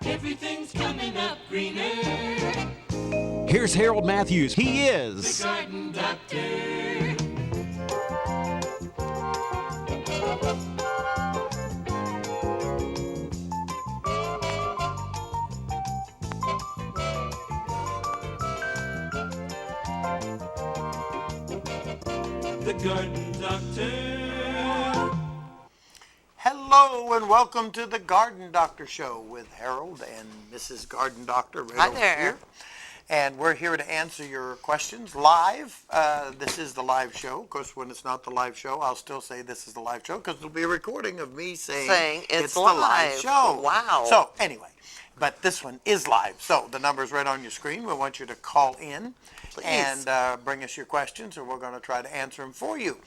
Everything's coming up greener. Here's Harold Matthews. He is The Garden Doctor. The Garden Doctor. Hello and welcome to the Garden Doctor Show with Harold and Mrs. Garden Doctor right Hi over there. here. And we're here to answer your questions live. This is the live show. Of course, when it's not the live show, I'll still say this is the live show because there'll be a recording of me saying it's the live live. show. Wow. So anyway, but this one is live. So the number's right on your screen. We want you to call in and bring us your questions, and we're going to try to answer them for you.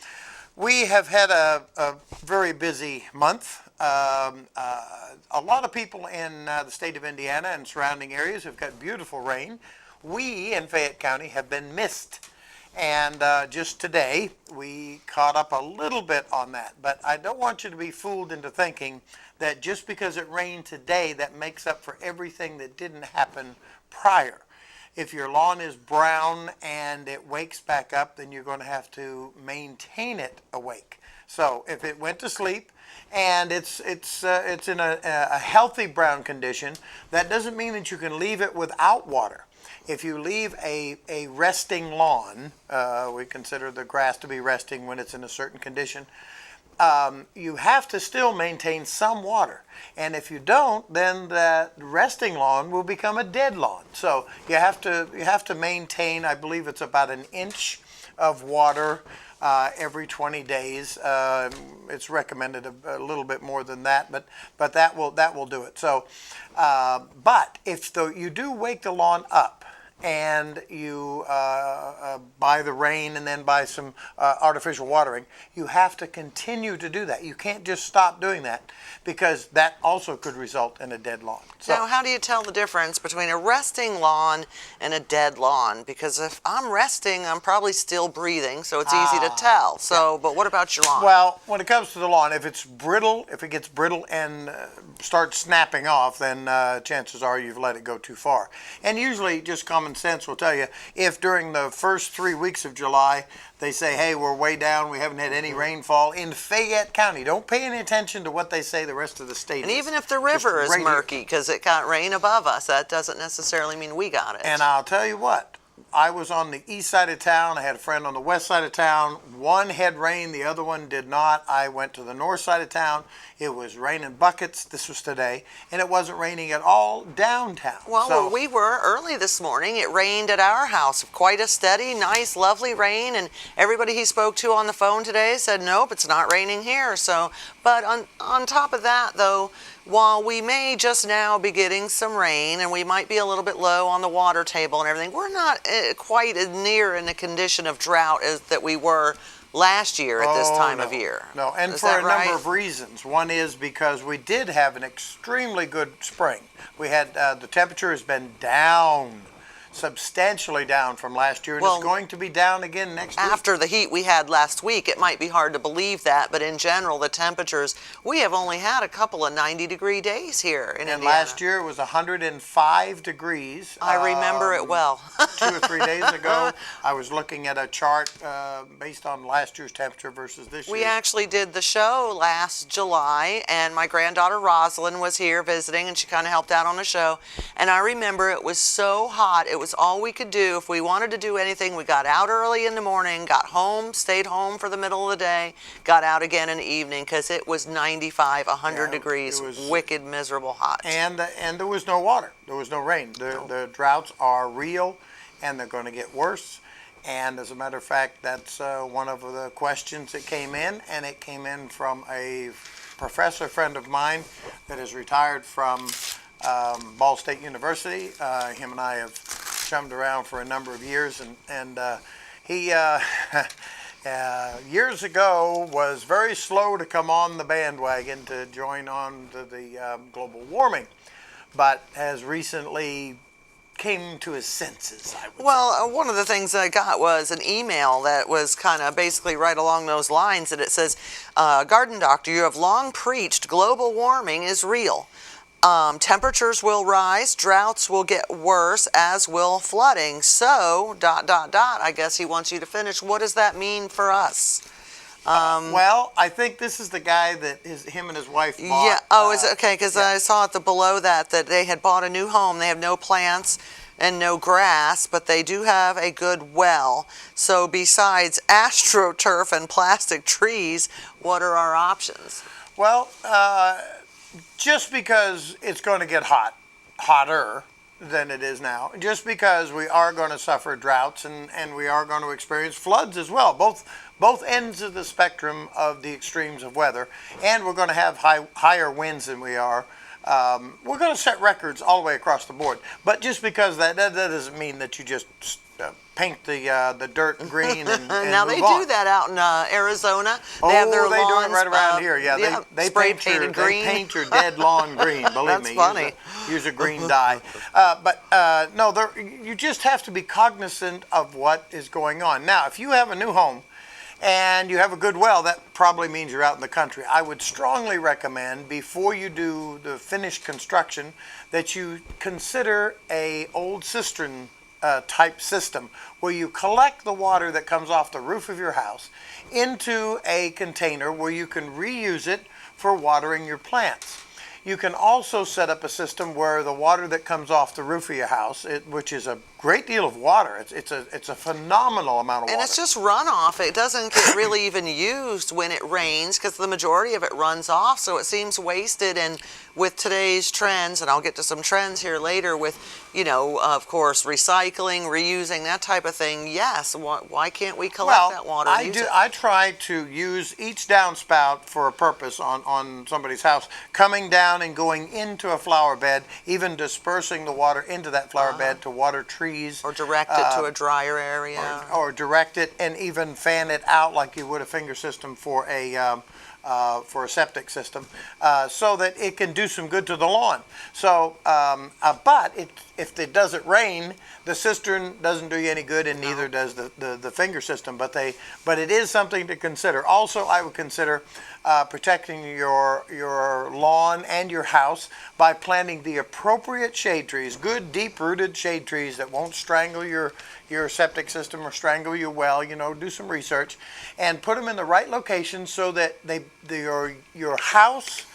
We have had a very busy month. A lot of people in the state of Indiana and surrounding areas have got beautiful rain. We in Fayette County have been missed. And just today, we caught up a little bit on that. But I don't want you to be fooled into thinking that just because it rained today, that makes up for everything that didn't happen prior. If your lawn is brown and it wakes back up, then you're going to have to maintain it awake. So if it went to sleep and it's in a healthy brown condition, that doesn't mean that you can leave it without water. If you leave a resting lawn, we consider the grass to be resting when it's in a certain condition, you have to still maintain some water. And if you don't, then that resting lawn will become a dead lawn. So you have to maintain, I believe it's about an inch of water every 20 days. It's recommended a little bit more than that, but that will do it. So, but if you do wake the lawn up, and you buy the rain and then buy some artificial watering, you have to continue to do that. You can't just stop doing that because that also could result in a dead lawn. So, now, how do you tell the difference between a resting lawn and a dead lawn? Because if I'm resting, I'm probably still breathing, so it's easy to tell. So, but what about your lawn? well, when it comes to the lawn, if it's brittle, if it gets brittle and starts snapping off, then chances are you've let it go too far. And usually just common sense will tell you if during the first 3 weeks of July they say, hey, we're way down, we haven't had any rainfall in Fayette County. Don't pay any attention to what they say the rest of the state And is. even if the river is right here. murky because it got rain above us, that doesn't necessarily mean we got it. And I'll tell you what, I was on the east side of town. I had a friend on the west side of town. One had rain, the other one did not. I went to the north side of town. It was raining buckets. This was today. And it wasn't raining at all downtown. Well, So- where we were early this morning, it rained at our house. Quite a steady, nice, lovely rain. And everybody he spoke to on the phone today said, nope, it's not raining here. So, but on top of that, though, while we may just now be getting some rain and we might be a little bit low on the water table and everything, we're not quite as near in a condition of drought as that we were last year at this time of year. No, and Is for that a right? number of reasons. One is because we did have an extremely good spring. We had the temperature has been down, substantially down from last year, and Well, it's going to be down again next week. After the heat we had last week, it might be hard to believe that, but in general, the temperatures, we have only had a couple of 90-degree days here in And Indiana. last year it was 105 degrees. I remember it well. 2 or 3 days ago, I was looking at a chart based on last year's temperature versus this We year. actually did the show last July, and my granddaughter Rosalind was here visiting, and she kind of helped out on the show. And I remember it was so hot. It was all we could do. If we wanted to do anything, we got out early in the morning, got home, stayed home for the middle of the day, got out again in the evening because it was 95, 100 Yeah, degrees, it was- wicked, miserable hot. And there was no water. There was no rain. The droughts are real, and they're going to get worse. And as a matter of fact, that's one of the questions that came in, and it came in from a professor friend of mine that is retired from Ball State University. Him and I have chummed around for a number of years, and he years ago was very slow to come on the bandwagon to join on to the global warming, but has recently came to his senses, I would say. Well, one of the things I got was an email that was kind of basically right along those lines, and it says, Garden Doctor, you have long preached global warming is real. Temperatures will rise, droughts will get worse, as will flooding. So, ... I guess he wants you to finish. What does that mean for us? Well, I think this is the guy that him and his wife bought. Yeah. Oh, is it okay? Because yeah. I saw at the below that they had bought a new home. They have no plants and no grass, but they do have a good well. So besides AstroTurf and plastic trees, what are our options? Well, just because it's going to get hotter than it is now, just because we are going to suffer droughts and we are going to experience floods as well, both ends of the spectrum of the extremes of weather, and we're going to have higher winds than we are. We're going to set records all the way across the board. But just because that doesn't mean that you just paint the dirt green and now move they on. do that out in Arizona. They have their they do lawns, it right around here. Yeah, they spray paint painted green. They paint your dead lawn green. Believe That's me. funny. Use a green dye. No, you just have to be cognizant of what is going on. Now, if you have a new home and you have a good well, that probably means you're out in the country. I would strongly recommend, before you do the finished construction, that you consider a old cistern type system where you collect the water that comes off the roof of your house into a container where you can reuse it for watering your plants. You can also set up a system where the water that comes off the roof of your house, which is a great deal of water, it's a phenomenal amount of water. And it's just runoff. It doesn't get really even used when it rains because the majority of it runs off, so it seems wasted. And with today's trends, and I'll get to some trends here later with, of course, recycling, reusing, that type of thing, yes, why can't we collect that water and use it? I try to use each downspout for a purpose on somebody's house, coming down and going into a flower bed, even dispersing the water into that flower bed to water trees. Or direct it to a drier area. Or direct it and even fan it out like you would a finger system for a septic system, so that it can do some good to the lawn. So, but if it doesn't rain, the cistern doesn't do you any good, and neither does the finger system. But it is something to consider. Also, I would consider protecting your lawn and your house by planting the appropriate shade trees, good deep-rooted shade trees that won't strangle your septic system or strangle your well. Do some research and put them in the right location so that your house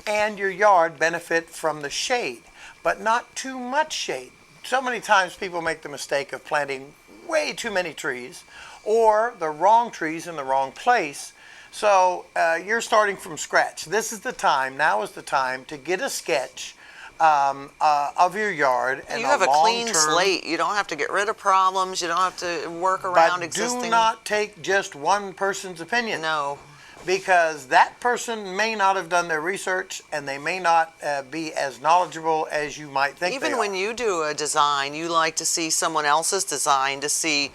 and your yard benefit from the shade, but not too much shade. So many times people make the mistake of planting way too many trees or the wrong trees in the wrong place. So you're starting from scratch. Now is the time to get a sketch of your yard. And you have a clean slate. You don't have to get rid of problems. You don't have to work around existing. But do not take just one person's opinion. No. Because that person may not have done their research, and they may not be as knowledgeable as you might think. Even when you do a design, you like to see someone else's design to see,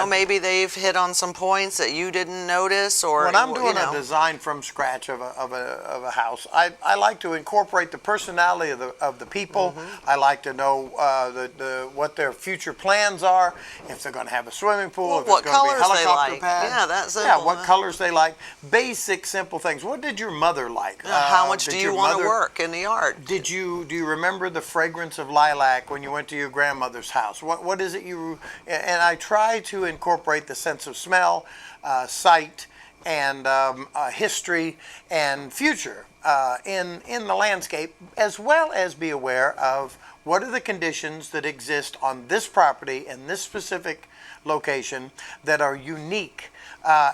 maybe they've hit on some points that you didn't notice. Or when I'm doing a design from scratch of a house, I like to incorporate the personality of the people. Mm-hmm. I like to know what their future plans are, if they're going to have a swimming pool, if what it's going to be colors helicopter they like. pads. Yeah, that's simple. what colors they like. Basic, simple things. What did your mother like? How much do you want to work in the yard? Do you remember the fragrance of lilac when you went to your grandmother's house? What is it and I try to incorporate the sense of smell, sight, and history and future in the landscape, as well as be aware of what are the conditions that exist on this property in this specific location that are unique.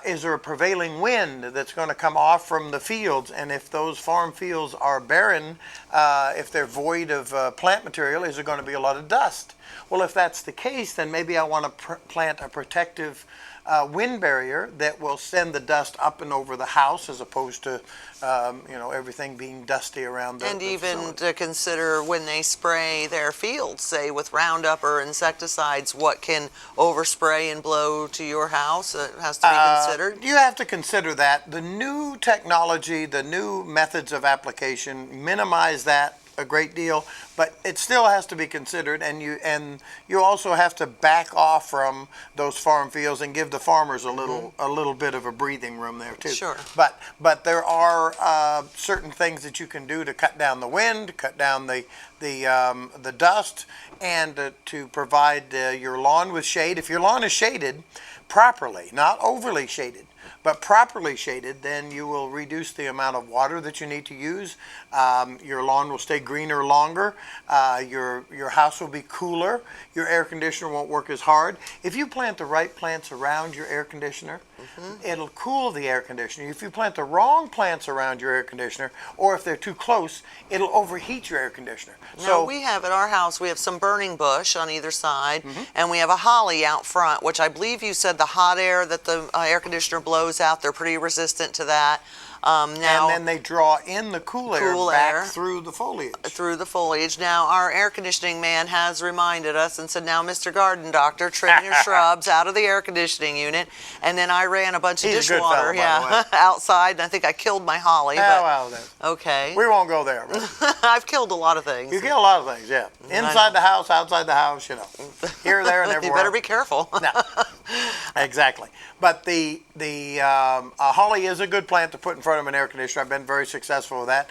Is there a prevailing wind that's going to come off from the fields? And if those farm fields are barren, if they're void of plant material, is there going to be a lot of dust? Well, if that's the case, then maybe I want to plant a protective wind barrier that will send the dust up and over the house, as opposed to everything being dusty around the even facility. to consider when they spray their fields, say with Roundup or insecticides, what can overspray and blow to your house? It has to be considered. You have to consider that. The new technology, the new methods of application minimize that a great deal, but it still has to be considered, and you also have to back off from those farm fields and give the farmers a little bit of a breathing room there too. Sure. But there are certain things that you can do to cut down the wind, cut down the dust, and to provide your lawn with shade. If your lawn is shaded properly, not overly shaded, but properly shaded, then you will reduce the amount of water that you need to use. Your lawn will stay greener longer. Your house will be cooler. Your air conditioner won't work as hard. If you plant the right plants around your air conditioner, it'll cool the air conditioner. If you plant the wrong plants around your air conditioner, or if they're too close, it'll overheat your air conditioner. Now, we have at our house, we have some burning bush on either side, and we have a holly out front, which I believe you said the hot air that the air conditioner blows out, they're pretty resistant to that. Now, and then they draw in the cool air back through the foliage. Through the foliage. Now, our air conditioning man has reminded us and said, now, Mr. Garden Doctor, trim your shrubs out of the air conditioning unit. And then I ran a bunch of He's a good dishwater fellow, by the way. outside, and I think I killed my holly. Well, okay. we won't go there. But I've killed a lot of things. you kill a lot of things, yeah. Inside the house, outside the house, here, there, and everywhere. You better be careful. No, exactly. But the holly is a good plant to put in front of an air conditioner. I've been very successful with that.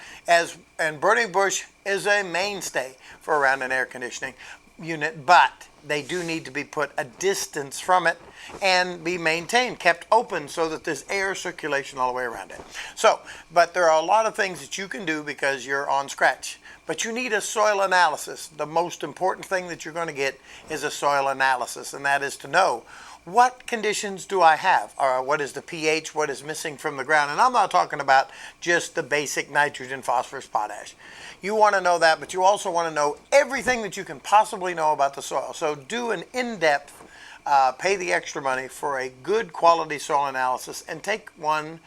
And burning bush is a mainstay for around an air conditioning unit, but they do need to be put a distance from it and be maintained, kept open so that there's air circulation all the way around it. So, but there are a lot of things that you can do because you're on scratch. But you need a soil analysis. The most important thing that you're going to get is a soil analysis, and that is to know what conditions do I have? Or what is the pH? What is missing from the ground? And I'm not talking about just the basic nitrogen, phosphorus, potash. You want to know that, but you also want to know everything that you can possibly know about the soil. So do an in-depth, pay the extra money for a good quality soil analysis and take one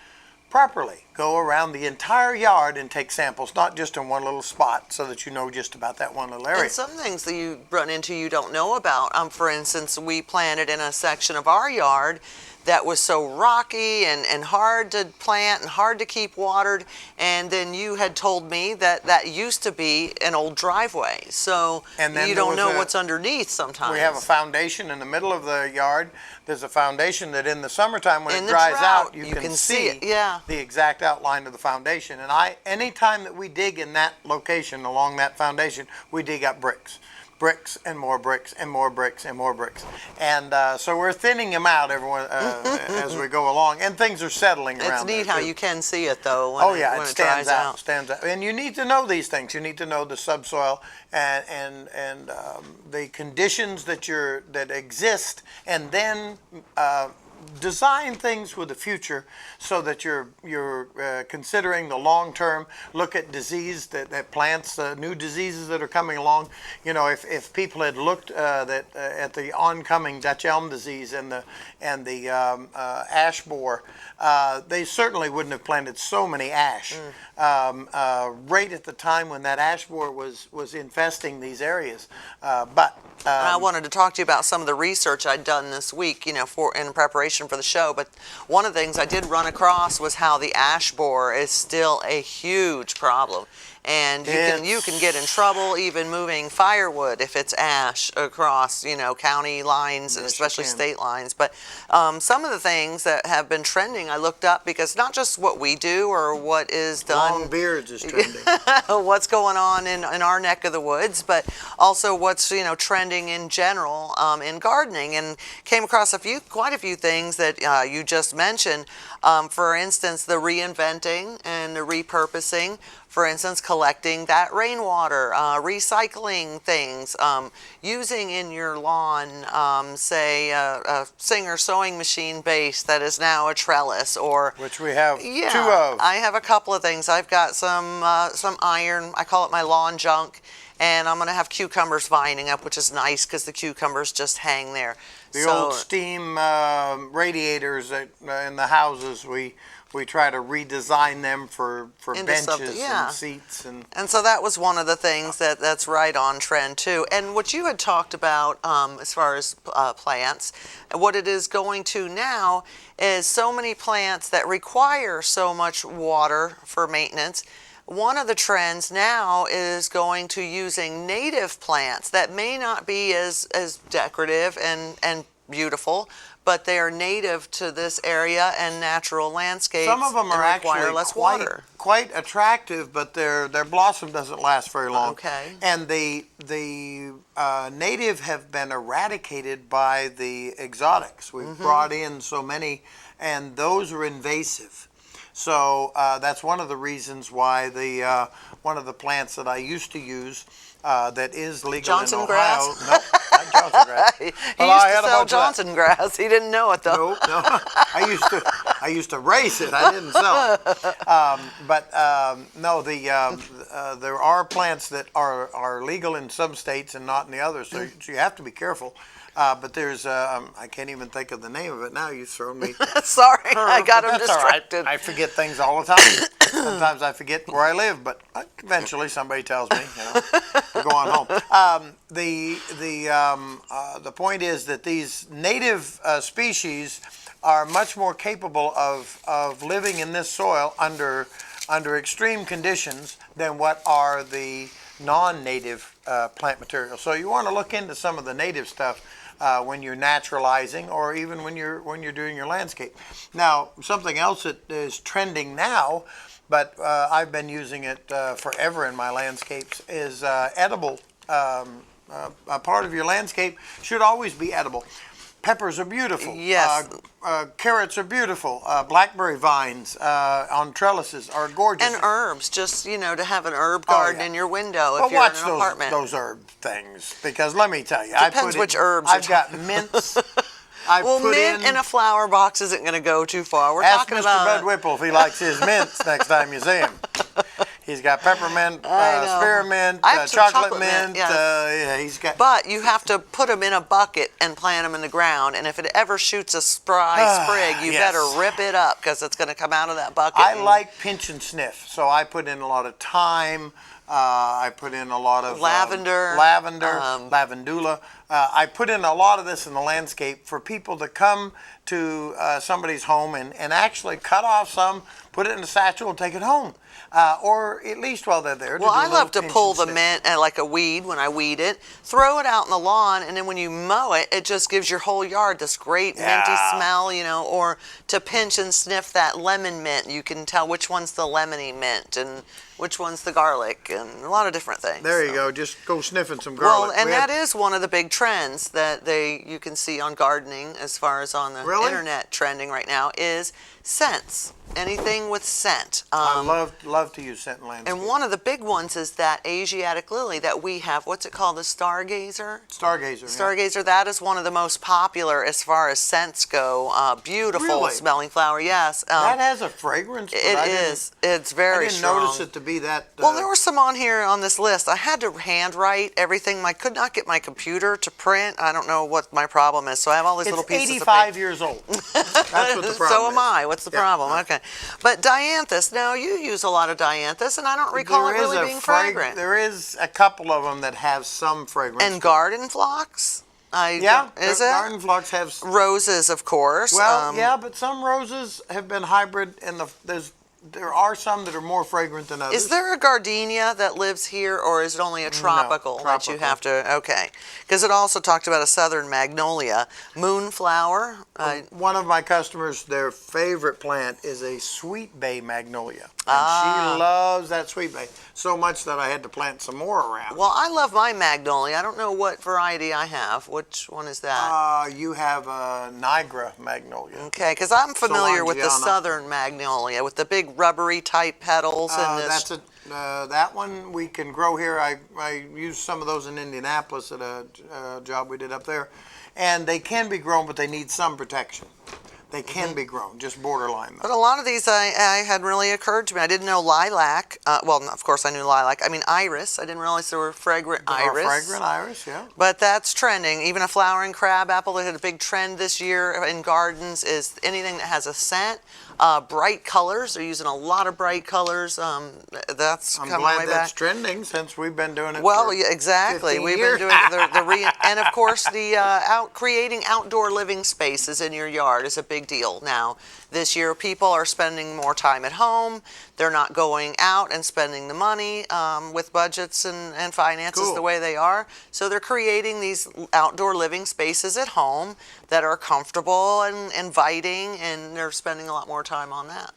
properly. Go around the entire yard and take samples, not just in one little spot, so that you know just about that one little area. And some things that you run into you don't know about. For instance, we planted in a section of our yard that was so rocky and hard to plant and hard to keep watered, and then you had told me that that used to be an old driveway, so you don't know what's underneath sometimes. We have a foundation in the middle of the yard. There's a foundation that in the summertime when in it dries drought, out, you can see it. Yeah. the exact outline of the foundation. And anytime that we dig in that location along that foundation, we dig up bricks. Bricks and more bricks and more bricks and more bricks. And so we're thinning them out as we go along, and things are settling around. It's neat how you can see it though when it stands out. Stands out. And you need to know these things. You need to know the subsoil and the conditions that exist, and then design things with the future so that you're considering the long term. Look at disease that plants, new diseases that are coming along. You know, if people had looked at the oncoming Dutch elm disease and the ash borer, they certainly wouldn't have planted so many ash right at the time when that ash borer was infesting these areas. But I wanted to talk to you about some of the research I'd done this week, in preparation for the show. But one of the things I did run across was how the ash borer is still a huge problem. And you can get in trouble even moving firewood if it's ash across, county lines, and especially state lines. But some of the things that have been trending, I looked up, because not just what we do or what is done. Long beards is trending. What's going on in our neck of the woods, but also what's trending in general in gardening, and came across quite a few things that you just mentioned. For instance, the reinventing and the repurposing. For instance, collecting that rainwater, recycling things, using in your lawn, say, a Singer sewing machine base that is now a trellis, or which we have two of. I have a couple of things. I've got some iron. I call it my lawn junk, and I'm going to have cucumbers vining up, which is nice because the cucumbers just hang there. The old steam radiators in the houses, we try to redesign them for benches and seats. And so that was one of the things that's right on trend too. And what you had talked about as far as plants, what it is going to now is so many plants that require so much water for maintenance. one of the trends now is going to using native plants that may not be as decorative and beautiful, but they are native to this area and natural landscapes. Some of them and are require actually less water. quite attractive, but their blossom doesn't last very long. Okay. And the native have been eradicated by the exotics. We've brought in so many, and those are invasive. So that's one of the reasons why one of the plants that I used to use that is legal Johnson in Ohio. grass? No, not Johnson grass. He Well, I used had to a sell bunch of that. Johnson grass. He didn't know it though. No. I used to race it. I didn't sell it. No, there are plants that are legal in some states and not in the others. So you have to be careful. But there's I can't even think of the name of it now. You've thrown me. Sorry, I got him That's all right. distracted. I forget things all the time. Sometimes I forget where I live, but eventually somebody tells me, to go on home. The point is that these native species are much more capable of living in this soil under extreme conditions than what are the non-native plant materials. So you want to look into some of the native stuff when you're naturalizing, or even when you're doing your landscape. Now, something else that is trending now, but I've been using it forever in my landscapes, is edible. A part of your landscape should always be edible. Peppers are beautiful. Yes. Carrots are beautiful. Blackberry vines on trellises are gorgeous. And herbs, just to have an herb garden yeah. in your window Well, if you're in watch an apartment. those herb things, because let me tell you, Depends which herbs you're I've got mints. I've Well, put mint in a flower box isn't going to go too far. We're ask talking Mr. about Bud Whipple if he likes his mints next time you see him. He's got peppermint, I know. spearmint, I have some chocolate chocolate mint, mint. yes. Yeah, he's got. But you have to put them in a bucket and plant them in the ground. And if it ever shoots a sprig, you Yes. better rip it up because it's going to come out of that bucket. I like pinch and sniff, so I put in a lot of thyme. I put in a lot of Lavender, lavandula. I put in a lot of this in the landscape for people to come to somebody's home and actually cut off some, put it in a satchel, and take it home. Or at least while they're there. Well, do a I little love to pinch pull and the sniff. mint like a weed when I weed it, throw it out in the lawn, and then when you mow it, it just gives your whole yard this great minty Yeah. smell, or to pinch and sniff that lemon mint. You can tell which one's the lemony mint and which one's the garlic, and a lot of different things. There you So- go. Just go sniffing some garlic. Well, and We had- that is one of the big trends that you can see on gardening, as far as on the Really? internet trending right now, is scents. Anything with scent. I love to use scent in landscape. And one of the big ones is that Asiatic lily that we have. What's it called? The stargazer? Stargazer. yeah. Stargazer, that is one of the most popular as far as scents go. Beautiful Really? smelling flower, yes. That has a fragrance. But It I didn't- is. It's very I didn't strong. notice it to be that. Well, there were some on here on this list. I had to handwrite everything. I could not get my computer to print. I don't know what my problem is. So I have all these It's little pieces 85 of years old. That's what the problem so is. am I. What's the Yeah. problem? Okay. But dianthus. Now, you use a lot of dianthus, and I don't recall it There is really a being fragrant. There is a couple of them that have some fragrance. And garden phlox? Yeah, Is it? garden phlox have. Roses, of course. Well, yeah, but some roses have been hybrid, and there are some that are more fragrant than others. Is there a gardenia that lives here, or is it only a tropical that you tropical. have to? Okay, because it also talked about a southern magnolia, moonflower. One of my customers, their favorite plant is a sweet bay magnolia. And Ah. she loves that sweet bay so much that I had to plant some more around. Well, I love my magnolia. I don't know what variety I have. Which one is that? You have a Niagara magnolia. Okay, because I'm familiar with the Solangiana. southern magnolia with the big rubbery type petals and this. That's that one we can grow here. I used some of those in Indianapolis at a job we did up there, and they can be grown, but they need some protection. They can be grown, just borderline But though. a lot of these I had really occurred to me. I didn't know lilac. Well, of course I knew lilac. I mean iris. I didn't realize there were fragrant iris. Fragrant iris, yeah. But that's trending. Even a flowering crabapple that had a big trend this year in gardens is anything that has a scent. Bright colors. They're using a lot of bright colors. That's I'm coming glad way that's back. trending since we've been doing it Well, for yeah, exactly. 15 We've years. been doing and of course creating outdoor living spaces in your yard is a big deal now. This year, people are spending more time at home. They're not going out and spending the money with budgets and finances Cool. the way they are. So they're creating these outdoor living spaces at home that are comfortable and inviting, and they're spending a lot more time on that.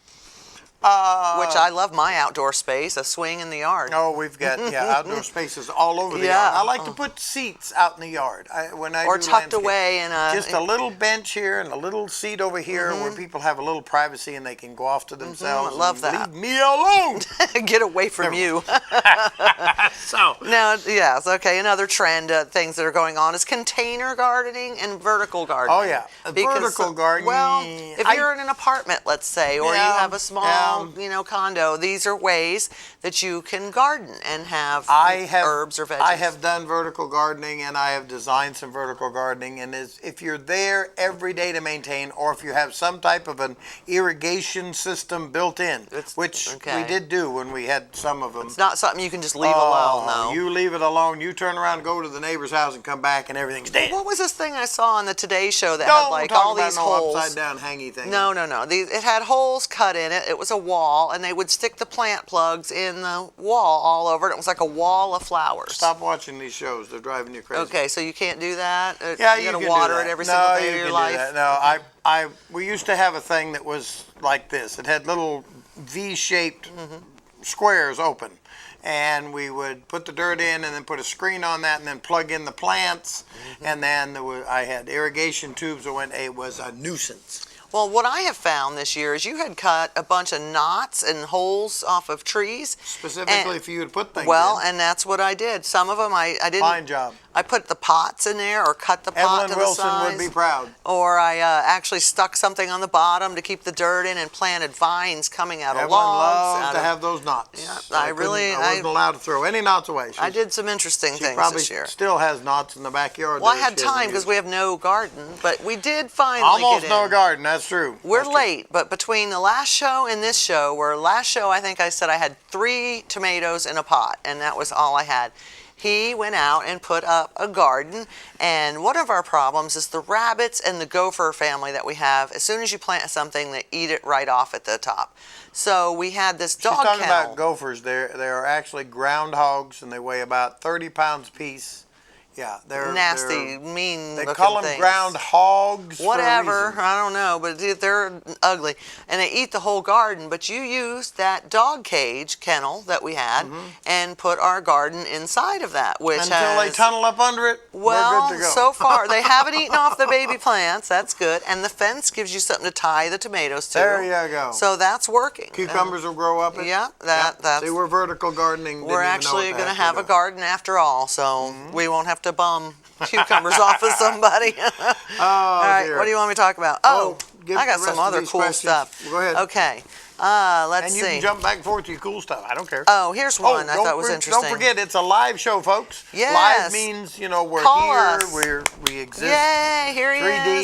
Which I love my outdoor space, a swing in the yard. Oh, we've got outdoor spaces all over the Yeah. yard. I like to put seats out in the yard when I Or do tucked landscape. away in a... Just a little bench here and a little seat over here where people have a little privacy and they can go off to themselves. I love and that. Leave me alone. Get away from you. So Now, yes, okay, another trend, things that are going on is container gardening and vertical gardening. Oh, yeah. Vertical gardening, Well, if you're in an apartment, let's say, or you Yeah, have a small, condo, these are ways that you can garden and have herbs or veggies. I have done vertical gardening and I have designed some vertical gardening, and if you're there every day to maintain, or if you have some type of an irrigation system built in, which okay. we did do when we had some of them. It's not something you can just leave alone, though. You leave it alone, you turn around and go to the neighbor's house and come back and everything's dead. What was this thing I saw on the Today Show that Don't had like talk all about these no holes? upside down hangy thing. No. It had holes cut in it. It was a wall, and they would stick the plant plugs in the wall all over it. It was like a wall of flowers. Stop watching these shows. They're driving you crazy. Okay, so you can't do that? Yeah, you you gotta can water do that. it every single day of your life? No, we used to have a thing that was like this. It had little V-shaped squares open, and we would put the dirt in and then put a screen on that and then plug in the plants, and then I had irrigation tubes that went. It was a nuisance. Well, what I have found this year is you had cut a bunch of knots and holes off of trees. Specifically for you to put things Well, in. and that's what I did. Some of them I didn't. Fine job. I put the pots in there or cut the pot Evelyn to Wilson the size. would be proud. Or I actually stuck something on the bottom to keep the dirt in and planted vines coming out of Evelyn logs. loves to have those knots. Yeah, So I wasn't allowed to throw any knots away. I did some interesting She things probably this year. still has knots in the backyard. Well, I that had she hasn't time because used. we have no garden, but we did finally Almost get no in. garden, that's true. We're That's true. late, but between the last show and this show, where last show I think I said I had 3 tomatoes in a pot, and that was all I had. He went out and put up a garden, and one of our problems is the rabbits and the gopher family that we have. As soon as you plant something, they eat it right off at the top. So we had this She's dog talking kennel. about gophers. They are actually groundhogs, and they weigh about 30 pounds apiece. Yeah, they're Nasty, mean They looking call them things. ground hogs. Whatever, For a reason. I don't know, but they're ugly. And they eat the whole garden, but you used that dog cage kennel that we had and put our garden inside of that, which Until they tunnel up under it, well, we're good to go. so far, they haven't eaten off the baby plants. That's good. And the fence gives you something to tie the tomatoes to. There you go. So that's working. Cucumbers will grow up. Yeah, that's... See, we're vertical gardening. We're actually going to have a garden after all, so we won't have to bum cucumbers off of somebody. All right, dear. what do you want me to talk about? Oh, give I got the some rest of other these cool questions. stuff. Go ahead. Okay, let's And you see. can jump back and forth to your cool stuff. I don't care. Oh, here's one I thought was interesting. Don't forget, it's a live show, folks. Yes. Live means, we're Call here. us. We exist. Yay, here he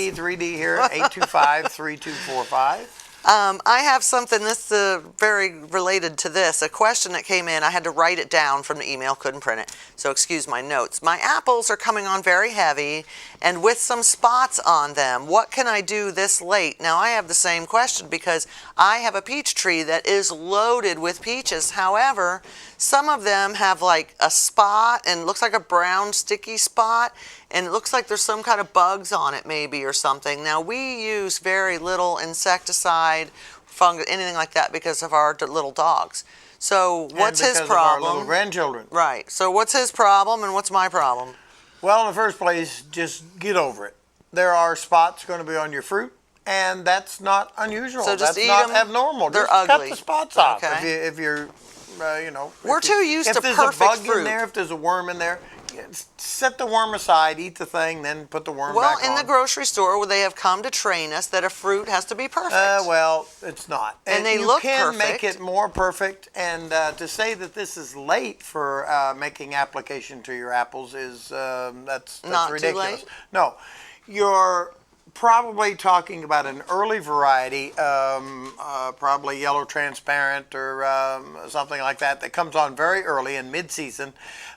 is. 3D here, 825-3245. I have something that's very related to this. A question that came in, I had to write it down from the email, couldn't print it, so excuse my notes. My apples are coming on very heavy and with some spots on them. What can I do this late? Now, I have the same question because I have a peach tree that is loaded with peaches. However, some of them have like a spot and looks like a brown sticky spot, and it looks like there's some kind of bugs on it maybe or something. Now, we use very little insecticide, fungus, anything like that because of our little dogs. So what's his Of our little problem? grandchildren. Right. So what's his problem and what's my problem? Well, in the first place, just get over it. There are spots going to be on your fruit, and that's not unusual. So just that's eat not 'em. abnormal. They're just ugly. cut the spots off. Okay. If you're, We're if too used if to there's perfect a bug fruit. in there, if there's a worm in there, set the worm aside, eat the thing, then put the worm Well, back in on. the grocery store, where they have come to train us that a fruit has to be perfect. Well, it's not. And they you look can make perfect. it more perfect, and to say that this is late for making application to your apples is that's Not too ridiculous. late? No, your probably talking about an early variety, probably yellow transparent or something like that, that comes on very early in mid-season.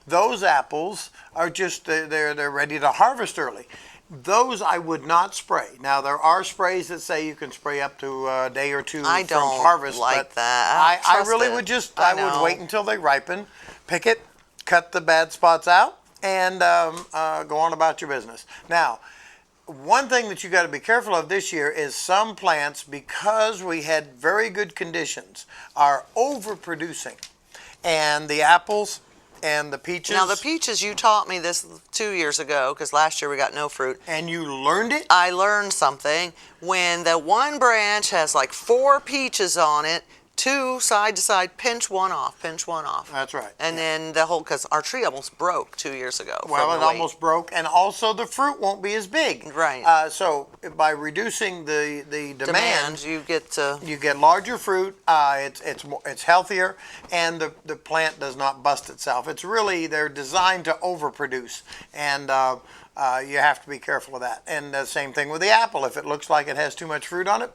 Those apples are just, they're ready to harvest early. Those I would not spray. Now, there are sprays that say you can spray up to a day or two I from don't harvest. like but that. I I don't really trust would it. just, I I would know. wait until they ripen, pick it, cut the bad spots out, and go on about your business. Now, one thing that you got to be careful of this year is some plants, because we had very good conditions, are overproducing. And the apples and the peaches. Now, the peaches, you taught me this 2 years ago, because last year we got no fruit. And you learned it? I learned something. When the one branch has like 4 peaches on it, 2 side to side, pinch one off. That's right. And then the whole, because our tree almost broke 2 years ago. Well, from it the weight. almost broke, and also the fruit won't be as big. Right. So by reducing the demand, you get to. you get larger fruit. It's healthier, and the plant does not bust itself. It's really, they're designed to overproduce, and you have to be careful of that. And the same thing with the apple. If it looks like it has too much fruit on it,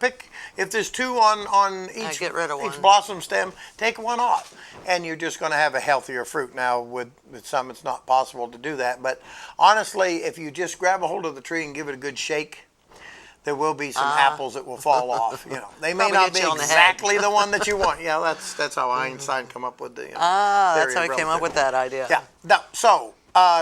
if there's 2 on each, get rid of each one. blossom stem, take one off, and you're just going to have a healthier fruit. Now, with some, it's not possible to do that, but honestly, if you just grab a hold of the tree and give it a good shake, there will be some apples that will fall off. You know, they may Probably not get be you on the head. exactly the one that you want. Yeah, that's how Einstein come up with the theory That's how I of came up with relativity. that idea. Yeah. No, so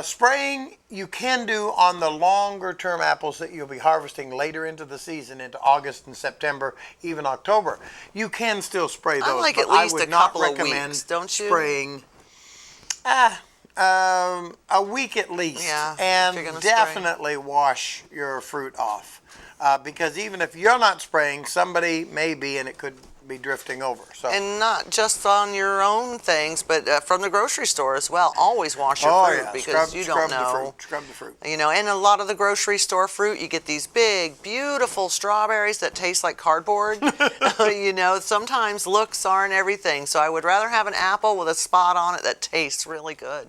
spraying you can do on the longer term apples that you'll be harvesting later into the season, into August and September, even October. You can still spray those. I like but at least I would a not couple of recommend weeks, don't you? spraying. A week at least. Yeah, if and you're gonna spray. definitely wash your fruit off. Because even if you're not spraying, somebody may be, and it could be drifting over. So. And not just on your own things, but from the grocery store as well. Always wash your fruit yeah, because you don't scrub know. Scrub the fruit. You know, and a lot of the grocery store fruit, you get these big, beautiful strawberries that taste like cardboard. You know, sometimes looks aren't everything. So I would rather have an apple with a spot on it that tastes really good.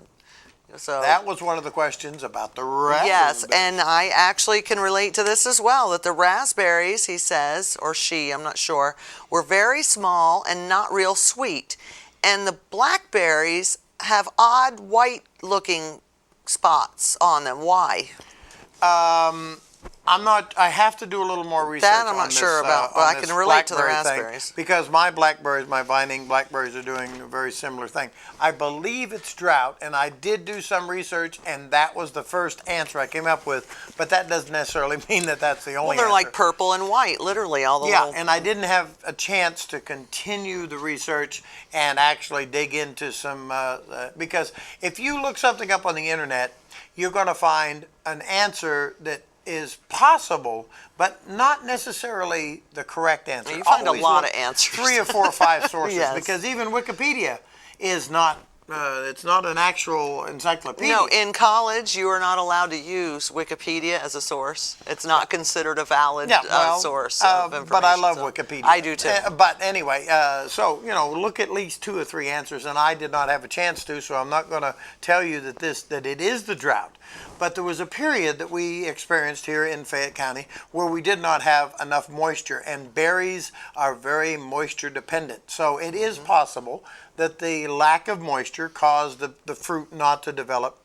So That was one of the questions about the raspberries. yes, and I actually can relate to this as well, that the raspberries, he says, or she, I'm not sure, were very small and not real sweet. And the blackberries have odd white-looking spots on them. Why? I have to do a little more research That I'm on not this, sure about, but on I this can relate to the blackberry thing, raspberries. because my blackberries, my vining blackberries are doing a very similar thing. I believe it's drought, and I did do some research, and that was the first answer I came up with, but that doesn't necessarily mean that that's the Well, only they're answer. like purple and white, literally, all the Yeah, little... and I didn't have a chance to continue the research and actually dig into some, because if you look something up on the internet, you're going to find an answer that is possible, but not necessarily the correct answer. You find a Always lot look of answers. 3 or 4 or 5 sources, Yes. because even Wikipedia is not, it's not an actual encyclopedia. No, in college, you are not allowed to use Wikipedia as a source. It's not considered a valid source of information. But I love so- Wikipedia. I do too. But anyway, so, look at least 2 or 3 answers, and I did not have a chance to, so I'm not going to tell you that it is the drought. But there was a period that we experienced here in Fayette County where we did not have enough moisture, and berries are very moisture dependent. So it is possible that the lack of moisture caused the fruit not to develop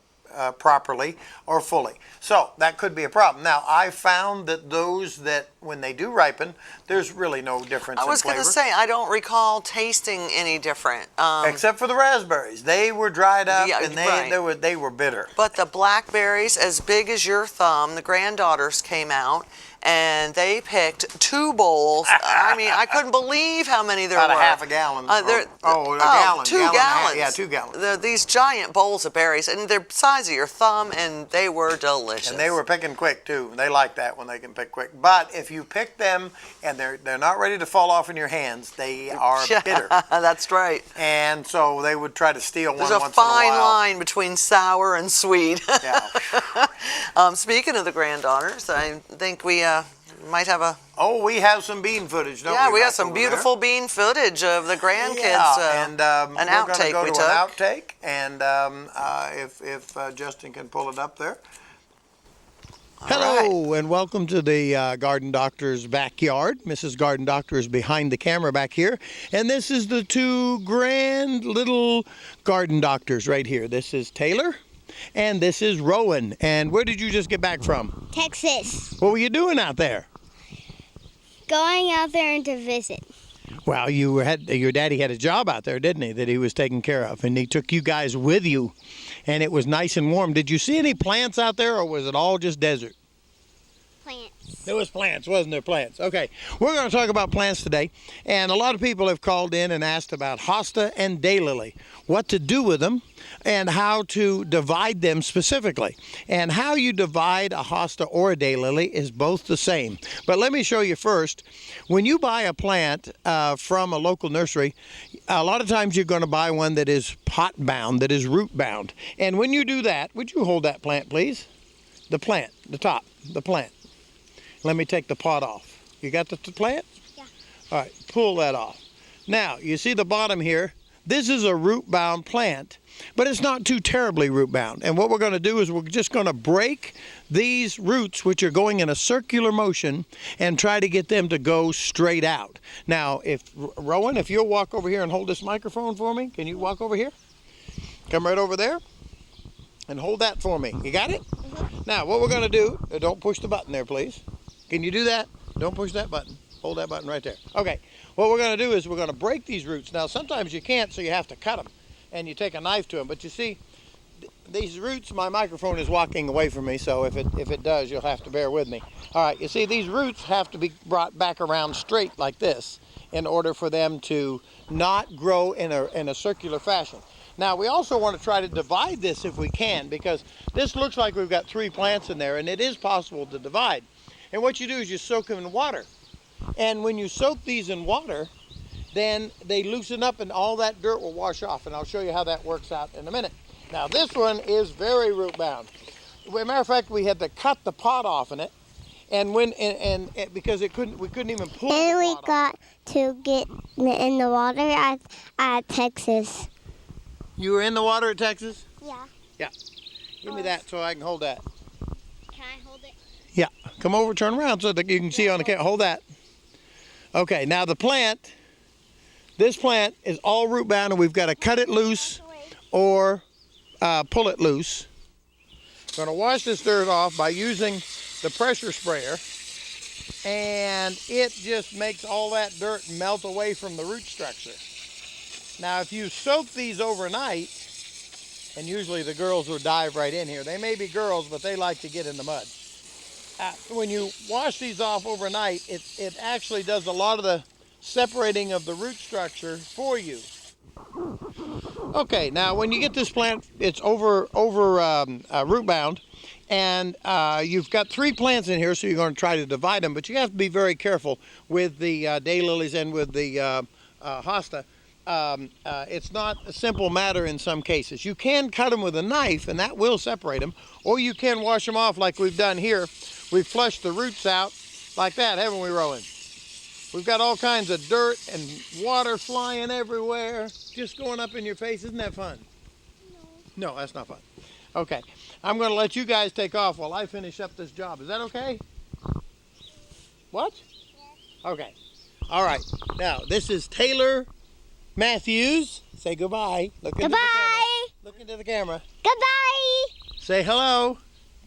properly or fully. So that could be a problem. Now, I found that those that, when they do ripen, there's really no difference in flavor. I was going to say, I don't recall tasting any different. Except for the raspberries. They were dried up, Yeah, and right. they were bitter. But the blackberries, as big as your thumb, the granddaughters came out, and they picked 2 bowls. I mean, I couldn't believe how many there About were. a half a gallon. A Gallon. 2 gallon and a half. gallons. Yeah, 2 gallons. They're these giant bowls of berries, and they're size of your thumb, and they were delicious. And they were picking quick too. They like that when they can pick quick. But if you pick them and they're not ready to fall off in your hands, they are bitter. That's right. And so they would try to steal one There's a once in a fine while. line between sour and sweet. Yeah. Speaking of the granddaughters, I think we might have a... Oh, we have some bean footage, don't we? Yeah, we got Matt, some over beautiful bean footage of the there? grandkids. Yeah, and an we're outtake going to we go to an took. outtake, and if Justin can pull it up there. Hello, and welcome to the Garden Doctor's backyard. Mrs. Garden Doctor is behind the camera back here, and this is the two grand little garden doctors right here. This is Taylor, and this is Rowan. And where did you just get back from? Texas. What were you doing out there? Going out there to visit. Well, your daddy had a job out there, didn't he, that he was taking care of, and he took you guys with you, and it was nice and warm. Did you see any plants out there, or was it all just desert? Plants. There was plants, wasn't there? Plants. Okay, we're going to talk about plants today, and a lot of people have called in and asked about hosta and daylily, what to do with them, and how to divide them specifically. And how you divide a hosta or a daylily is both the same. But let me show you first. When you buy a plant from a local nursery, a lot of times you're going to buy one that is pot bound, that is root bound. And when you do that, would you hold that plant, please? The plant, the top, the plant. Let me take the pot off. You got the plant? Yeah. All right, pull that off. Now, you see the bottom here? This is a root-bound plant, but it's not too terribly root-bound. And what we're going to do is we're just going to break these roots, which are going in a circular motion, and try to get them to go straight out. Now, Rowan, if you'll walk over here and hold this microphone for me. Can you walk over here? Come right over there and hold that for me. You got it? Mm-hmm. Now, what we're going to do, don't push the button there, please. Can you do that? Don't push that button. Hold that button right there. Okay, what we're going to do is we're going to break these roots. Now, sometimes you can't, so you have to cut them, and you take a knife to them. But you see, these roots, my microphone is walking away from me, so if it does, you'll have to bear with me. All right, you see, these roots have to be brought back around straight like this in order for them to not grow in a circular fashion. Now, we also want to try to divide this if we can, because this looks like we've got 3 plants in there, and it is possible to divide. And what you do is you soak them in water. And when you soak these in water, then they loosen up and all that dirt will wash off. And I'll show you how that works out in a minute. Now, this one is very root bound. As a matter of fact, we had to cut the pot off in it. And because we couldn't even pull And the we pot got to get in the water at Texas. You were in the water at Texas? Yeah. Yeah. Give me that so I can hold that. Can I hold it? Yeah, come over, turn around so that you can see on the camera. Hold that. Okay, now the plant, this plant is all root bound, and we've got to cut it loose or pull it loose. Going to wash this dirt off by using the pressure sprayer, and it just makes all that dirt melt away from the root structure. Now, if you soak these overnight, and usually the girls will dive right in here. They may be girls, but they like to get in the mud. When you wash these off overnight, it actually does a lot of the separating of the root structure for you. Okay, now when you get this plant, it's over root bound, and you've got 3 plants in here, so you're going to try to divide them, but you have to be very careful with the daylilies and with the hosta. It's not a simple matter in some cases. You can cut them with a knife, and that will separate them, or you can wash them off like we've done here. We've flushed the roots out like that, haven't we, Rowan? We've got all kinds of dirt and water flying everywhere, just going up in your face. Isn't that fun? No, that's not fun. Okay, I'm going to let you guys take off while I finish up this job. Is that okay? What? Okay. All right. Now, this is Taylor Matthews. Say goodbye. Look into the camera. Goodbye. Look into the camera. Goodbye. Say hello.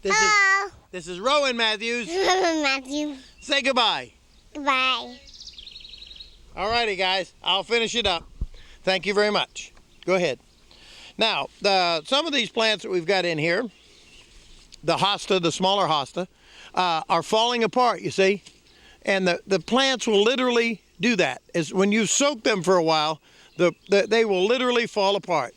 Hello. This is Rowan Matthews. Matthew. Say goodbye. Goodbye. All righty, guys. I'll finish it up. Thank you very much. Go ahead. Now, some of these plants that we've got in here, the hosta, the smaller hosta, are falling apart, you see? And the plants will literally do that. Is when you soak them for a while, they will literally fall apart.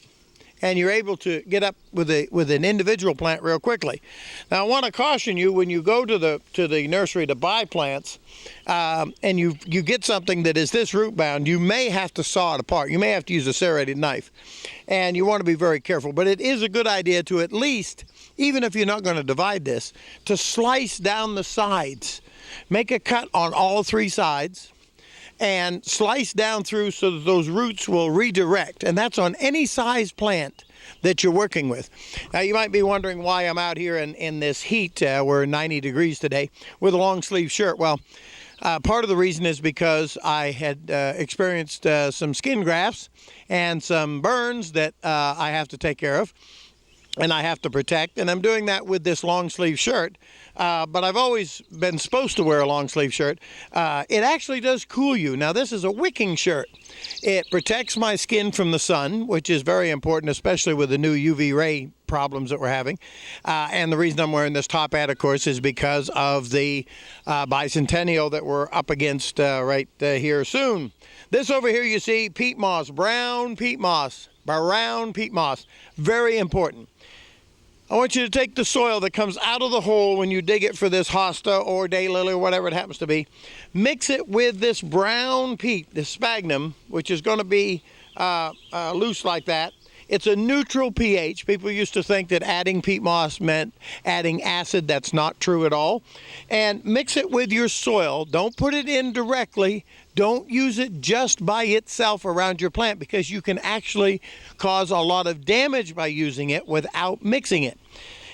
And you're able to get up with an individual plant real quickly. Now, I want to caution you, when you go to the nursery to buy plants, and you get something that is this root bound, you may have to saw it apart. You may have to use a serrated knife, and you want to be very careful. But it is a good idea to at least, even if you're not going to divide this, to slice down the sides. Make a cut on all 3 sides, and slice down through so that those roots will redirect. And that's on any size plant that you're working with. Now you might be wondering why I'm out here in this heat. We're 90 degrees today with a long sleeve shirt. Well, part of the reason is because I had experienced some skin grafts and some burns that I have to take care of and I have to protect, and I'm doing that with this long sleeve shirt. But I've always been supposed to wear a long sleeve shirt. It actually does cool you. Now this is a wicking shirt. It protects my skin from the sun, which is very important, especially with the new UV ray problems that we're having. And the reason I'm wearing this top hat, of course, is because of the bicentennial that we're up against right here soon. This over here you see peat moss, brown peat moss, very important. I want you to take the soil that comes out of the hole when you dig it for this hosta or daylily or whatever it happens to be. Mix it with this brown peat, this sphagnum, which is going to be loose like that. It's a neutral pH. People used to think that adding peat moss meant adding acid. That's not true at all. And mix it with your soil. Don't put it in directly. Don't use it just by itself around your plant, because you can actually cause a lot of damage by using it without mixing it.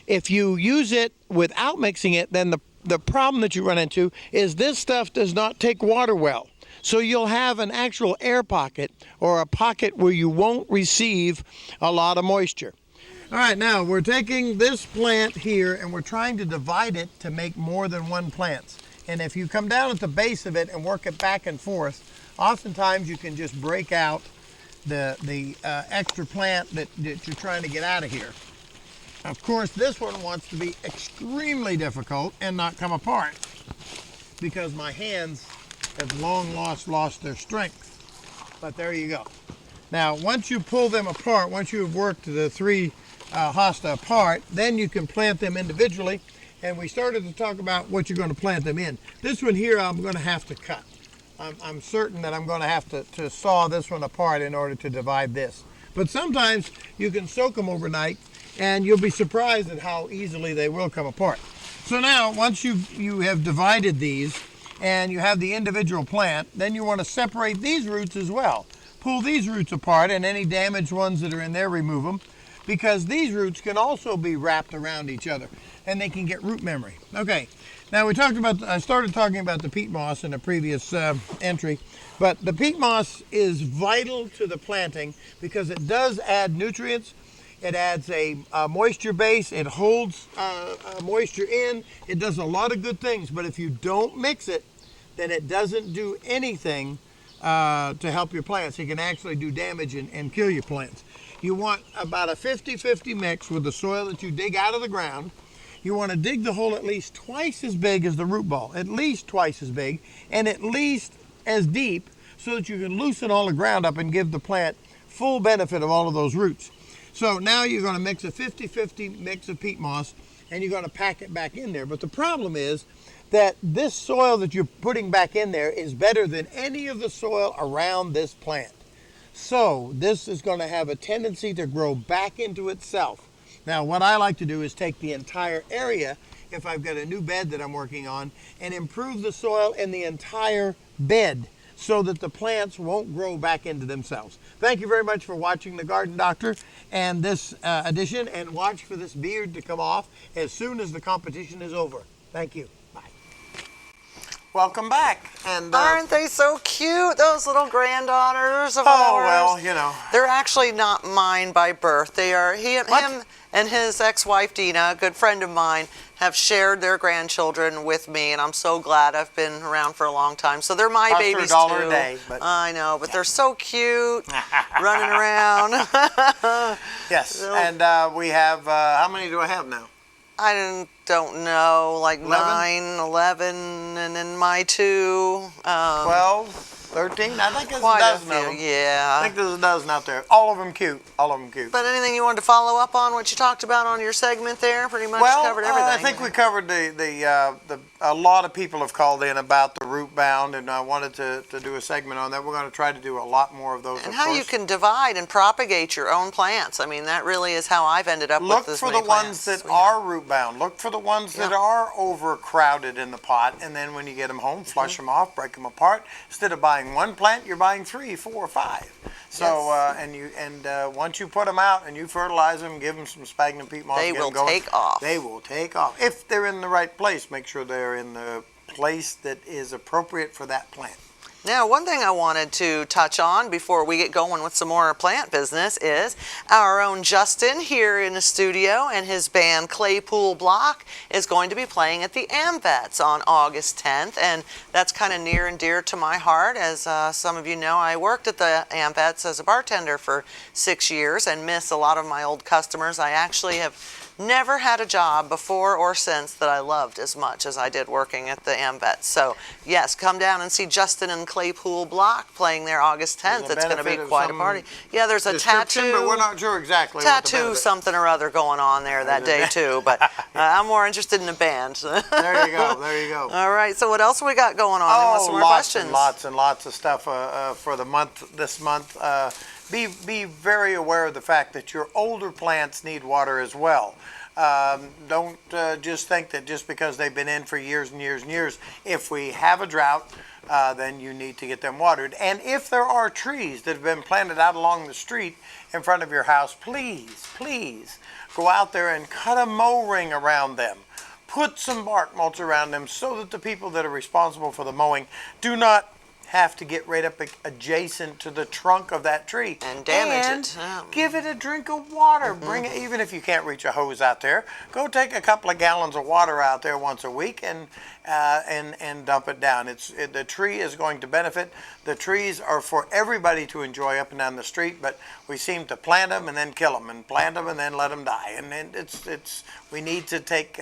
If you use it without mixing it, then the problem that you run into is this stuff does not take water well. So you'll have an actual air pocket, or a pocket where you won't receive a lot of moisture. All right, now we're taking this plant here and we're trying to divide it to make more than one plant. And if you come down at the base of it and work it back and forth, oftentimes you can just break out the extra plant that you're trying to get out of here. Of course, this one wants to be extremely difficult and not come apart, because my hands have long lost their strength. But there you go. Now, once you pull them apart, once you've worked the three hosta apart, then you can plant them individually. And we started to talk about what you're going to plant them in. This one here I'm going to have to cut. I'm certain that I'm going to have to saw this one apart in order to divide this. But sometimes you can soak them overnight and you'll be surprised at how easily they will come apart. So now, once you have divided these and you have the individual plant, then you want to separate these roots as well. Pull these roots apart, and any damaged ones that are in there, remove them, because these roots can also be wrapped around each other and they can get root memory. Okay, now I started talking about the peat moss in a previous entry, but the peat moss is vital to the planting because it does add nutrients. It adds a moisture base. It holds moisture in. It does a lot of good things, but if you don't mix it, then it doesn't do anything to help your plants. It can actually do damage and kill your plants. You want about a 50-50 mix with the soil that you dig out of the ground. You want to dig the hole at least twice as big as the root ball, at least twice as big, and at least as deep, so that you can loosen all the ground up and give the plant full benefit of all of those roots. So now you're going to mix a 50-50 mix of peat moss, and you're going to pack it back in there. But the problem is that this soil that you're putting back in there is better than any of the soil around this plant. So this is going to have a tendency to grow back into itself. Now, what I like to do is take the entire area, if I've got a new bed that I'm working on, and improve the soil in the entire bed so that the plants won't grow back into themselves. Thank you very much for watching The Garden Doctor and this edition, and watch for this beard to come off as soon as the competition is over. Thank you. Bye. Welcome back. And Aren't they so cute, those little granddaughters of oh, ours? well, you know. They're actually not mine by birth. They are him and his ex-wife Dina, a good friend of mine, have shared their grandchildren with me, and I'm so glad. I've been around for a long time. So they're my babies too. $1 a day, but I know, but they're so cute, running around. Yes, and we have, how many do I have now? I don't know, like 11? 9, 11, and then my 2. 12, 13? I think there's a Quite a dozen few, of them. yeah. I think there's a dozen out there. All of them cute. All of them cute. But anything you wanted to follow up on what you talked about on your segment there? Pretty much covered everything. I think we covered a lot of people have called in about the root bound, and I wanted to do a segment on that. We're going to try to do a lot more of those. And how you can divide and propagate your own plants. I mean, that really is how I've ended up with this many plants. Look for the ones that are root bound. Look for the ones that are overcrowded in the pot, and then when you get them home, flush them off, break them apart. Instead of buying buying one plant, you're buying 3, 4, 5. So once you put them out and you fertilize them, give them some sphagnum peat moss, They get will them going, take off. They will take off if they're in the right place. Make sure they're in the place that is appropriate for that plant. Now, one thing I wanted to touch on before we get going with some more plant business is our own Justin here in the studio, and his band Claypool Block is going to be playing at the AMVETS on August 10th, and that's kind of near and dear to my heart. As some of you know, I worked at the AMVETS as a bartender for 6 years and miss a lot of my old customers. I actually have never had a job before or since that I loved as much as I did working at the AMVETS. So, yes, come down and see Justin and Claypool Block playing there August 10th. It's going to be quite a party. Yeah, there's a Description, tattoo. but we're not sure exactly what the Tattoo benefit. something or other going on there that day too, but I'm more interested in the band. There you go. There you go. All right, so what else we got going on? What's some more lots questions? and lots and lots of stuff for the month. This month, be very aware of the fact that your older plants need water as well. Don't just think that just because they've been in for years and years and years, if we have a drought, then you need to get them watered. And if there are trees that have been planted out along the street in front of your house, please, please go out there and cut a mow ring around them. Put some bark mulch around them so that the people that are responsible for the mowing do not have to get right up adjacent to the trunk of that tree and damage it. Yeah. Give it a drink of water. Bring it, even if you can't reach a hose out there. Go take a couple of gallons of water out there once a week and dump it down. The tree is going to benefit. The trees are for everybody to enjoy up and down the street, but we seem to plant them and then kill them, and plant them and then let them die. And we need to take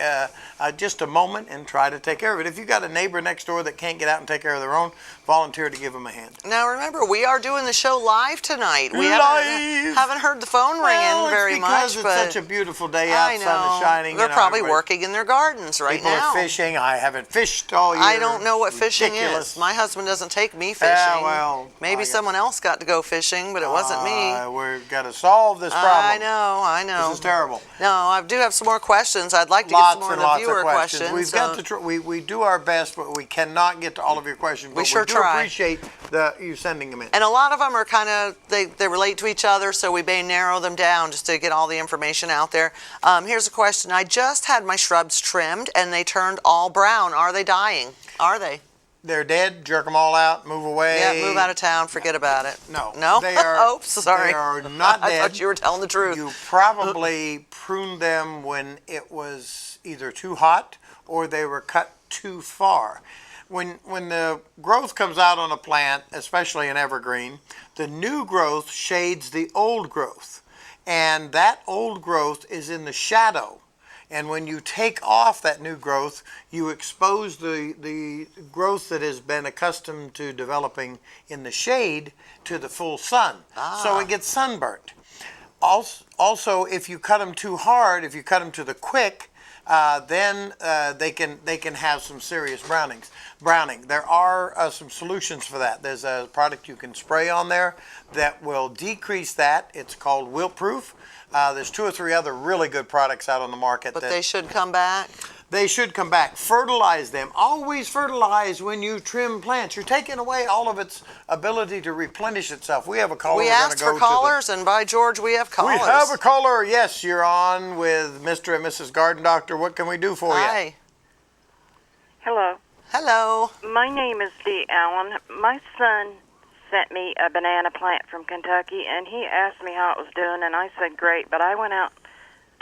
just a moment and try to take care of it. If you've got a neighbor next door that can't get out and take care of their own, volunteer to give them a hand. Now remember, we are doing the show live tonight. We Live! haven't heard the phone ringing very much, it's but such a beautiful day out, I know. sun is shining. They're probably everybody- working in their gardens right People now. are fishing. I haven't fished all year. I don't know what fishing Ridiculous. is. My husband doesn't take me fishing. Yeah, well, maybe I- someone else got to go fishing, but it wasn't me. We've got to solve this problem. I know. This is terrible. No, I do have some more questions. I'd like to get some more of the viewer questions. We've got to we do our best, but we cannot get to all of your questions. But sure do try. appreciate you sending them in. And a lot of them are kind of, they relate to each other, so we may narrow them down just to get all the information out there. Here's a question. I just had my shrubs trimmed, and they turned all brown. Are they dying? Are they? They're dead. Jerk them all out. Move away. Yeah, move out of town. Forget about it. No. No? They are. Oops, sorry. They are not dead. I thought you were telling the truth. You probably pruned them when it was either too hot or they were cut too far. When the growth comes out on a plant, especially an evergreen, the new growth shades the old growth. And that old growth is in the shadow. And when you take off that new growth, you expose the growth that has been accustomed to developing in the shade to the full sun. So it gets sunburnt. Also, if you cut them too hard, if you cut them to the quick, then they can have some serious browning. There are some solutions for that. There's a product you can spray on there that will decrease that. It's called Wilt Proof. There's 2 or 3 other really good products out on the market. But they should come back? They should come back. Fertilize them. Always fertilize when you trim plants. You're taking away all of its ability to replenish itself. We have a caller. We asked for callers, and by George, we have callers. We have a caller. Yes, you're on with Mr. and Mrs. Garden Doctor. What can we do for you? Hi. Hello. Hello. My name is Dee Allen. My son sent me a banana plant from Kentucky, and he asked me how it was doing, and I said great, but I went out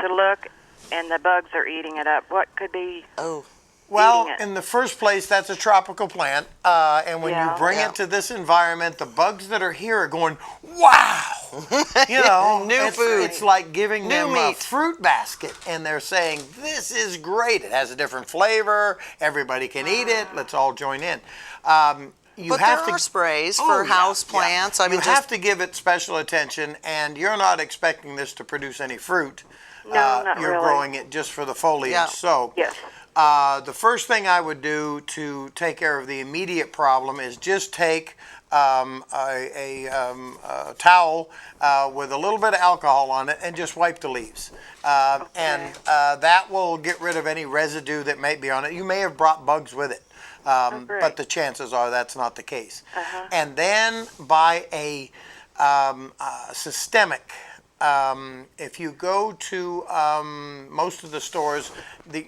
to look, and the bugs are eating it up. What could be Well, eating it? in the first place, that's a tropical plant, and when you bring it to this environment, the bugs that are here are going, wow! You know, New food. It's like giving New them a meat. fruit basket, and they're saying, this is great. It has a different flavor. Everybody can eat it. Let's all join in. You But have there to, are sprays Oh, for yeah, house yeah. plants. I mean, you have to give it special attention, and you're not expecting this to produce any fruit. No, not You're really. growing it just for the foliage. Yeah. So, Yes. the first thing I would do to take care of the immediate problem is just take a towel with a little bit of alcohol on it and just wipe the leaves. And that will get rid of any residue that may be on it. You may have brought bugs with it. great. But the chances are that's not the case. And then buy a systemic. If you go to most of the stores,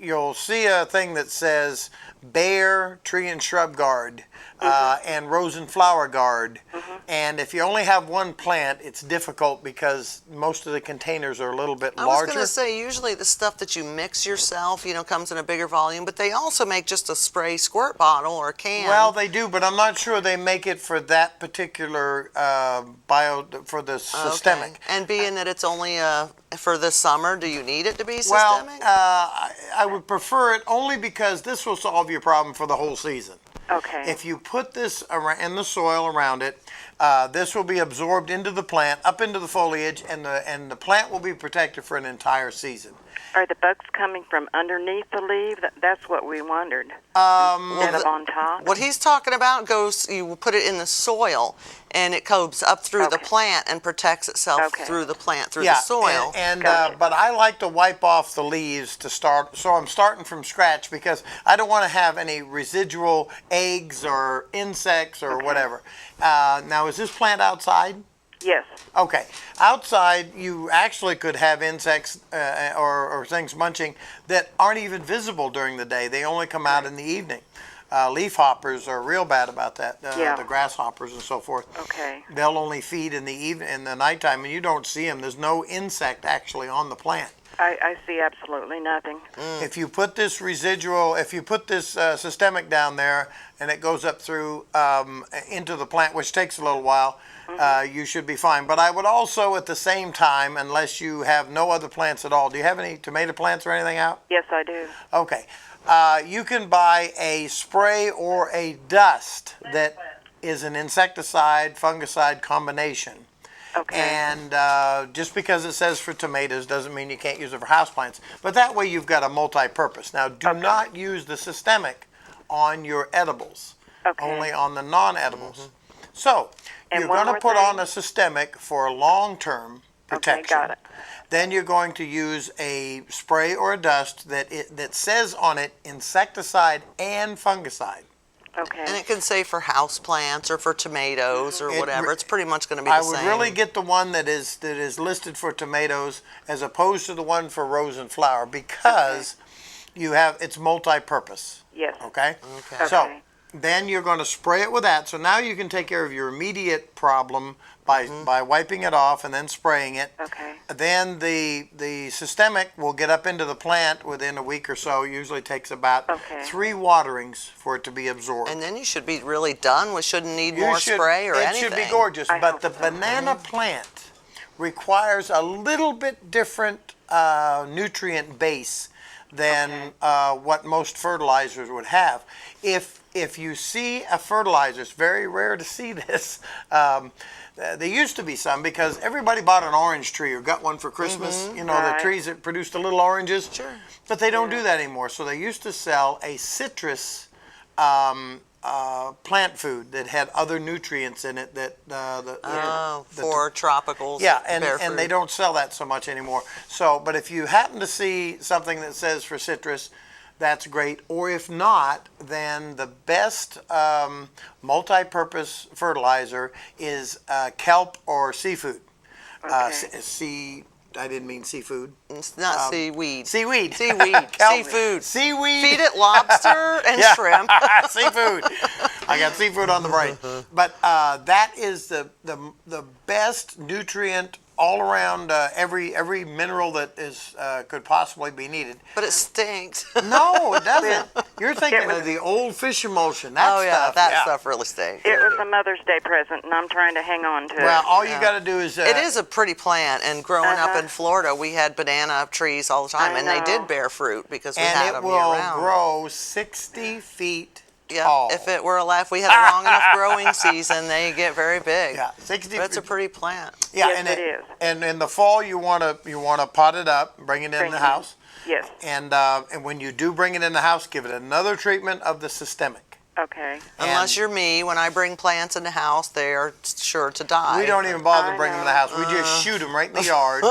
you'll see a thing that says Bayer Tree and Shrub Guard and Rose and Flower Guard. And if you only have one plant, it's difficult because most of the containers are a little bit I was larger. going to say, usually the stuff that you mix yourself, comes in a bigger volume, but they also make just a spray squirt bottle or a can. Well, they do, but I'm not sure they make it for that particular for the systemic. Okay. And being that it's only for the summer, do you need it to be Well, systemic? I would prefer it only because this will solve your problem for the whole season. Okay. If you put this in the soil around it, this will be absorbed into the plant, up into the foliage, and the plant will be protected for an entire season. Are the bugs coming from underneath the leaf? That's what we wondered. Instead of on top? What he's talking about goes, you put it in the soil, and it comes up through the Okay. plant and protects itself Okay. through the plant, through Yeah, the soil. and Gotcha. but I like to wipe off the leaves to start, so I'm starting from scratch because I don't want to have any residual eggs or insects or whatever. Now, is this plant outside? Yes. Okay. Outside, you actually could have insects or things munching that aren't even visible during the day. They only come out in the evening. Leaf hoppers are real bad about that. Yeah. The grasshoppers and so forth. Okay. They'll only feed in the nighttime, and you don't see them. There's no insect actually on the plant. I see absolutely nothing. If you put this systemic down there and it goes up through into the plant, which takes a little while, you should be fine. But I would also, at the same time, unless you have no other plants at all, do you have any tomato plants or anything out? Yes, I do. Okay. You can buy a spray or a dust that is an insecticide, fungicide combination. Okay. And just because it says for tomatoes doesn't mean you can't use it for houseplants. But that way you've got a multi-purpose. Now, do not use the systemic on your edibles, Okay. only on the non-edibles. So, And you're one going to more put thing. on a systemic for long-term protection. got it. Then you're going to use a spray or a dust that says on it insecticide and fungicide. Okay. And it can say for house plants or for tomatoes or It whatever. re- It's pretty much going to be the I same. would really get the one that is listed for tomatoes as opposed to the one for rose and flower because it's multi-purpose. Yes. Okay? Okay. So Okay. then you're going to spray it with that. So now you can take care of your immediate problem by wiping it off and then spraying it. Okay. Then the systemic will get up into the plant within a week or so. Usually takes about Okay. 3 waterings for it to be absorbed. And then you should be really done. We shouldn't need You more should- spray or it anything. should be gorgeous, I but hope the so. banana plant requires a little bit different nutrient base than what most fertilizers would have. If you see a fertilizer, it's very rare to see this. There used to be some because everybody bought an orange tree or got one for Christmas. You know, Right. the trees that produced the little oranges. Sure. But they don't do that anymore. So they used to sell a citrus plant food that had other nutrients in it that For tropicals. yeah, bear and they fruit. don't sell that so much anymore. So, but if you happen to see something that says for citrus, that's great. Or if not, then the best multi-purpose fertilizer is kelp or seafood. Okay. I didn't mean seafood. It's not seaweed. Seaweed. Seaweed. Kelp. Seafood. Seaweed. Feed it lobster and Yeah. shrimp. Seafood. I got seafood on the brain. But that is the best nutrient all around every mineral that is could possibly be needed. But it stinks. No, it doesn't. You're thinking It was- of the old fish emulsion. That Oh, yeah, stuff. that yeah. stuff really stinks. It was a Mother's Day present, and I'm trying to hang on to it. Well, all you got to do is. It is a pretty plant, and growing up in Florida, we had banana trees all the time, I and they know. did bear fruit because we had and it them will year-round. grow 60 feet Yeah, tall. if it were alive, we had a long enough growing season, they get very big. Yeah, 60 But it's a feet. pretty plant. Yeah, Yes, and it is. And in the fall, you want to pot it up, bring it in Bring the it in. house. Yes. And when you do bring it in the house, give it another treatment of the systemic. Okay. Unless And you're me, when I bring plants in the house, they are sure to die. we don't even bother I bringing them in the know. house. We just shoot them right in the yard.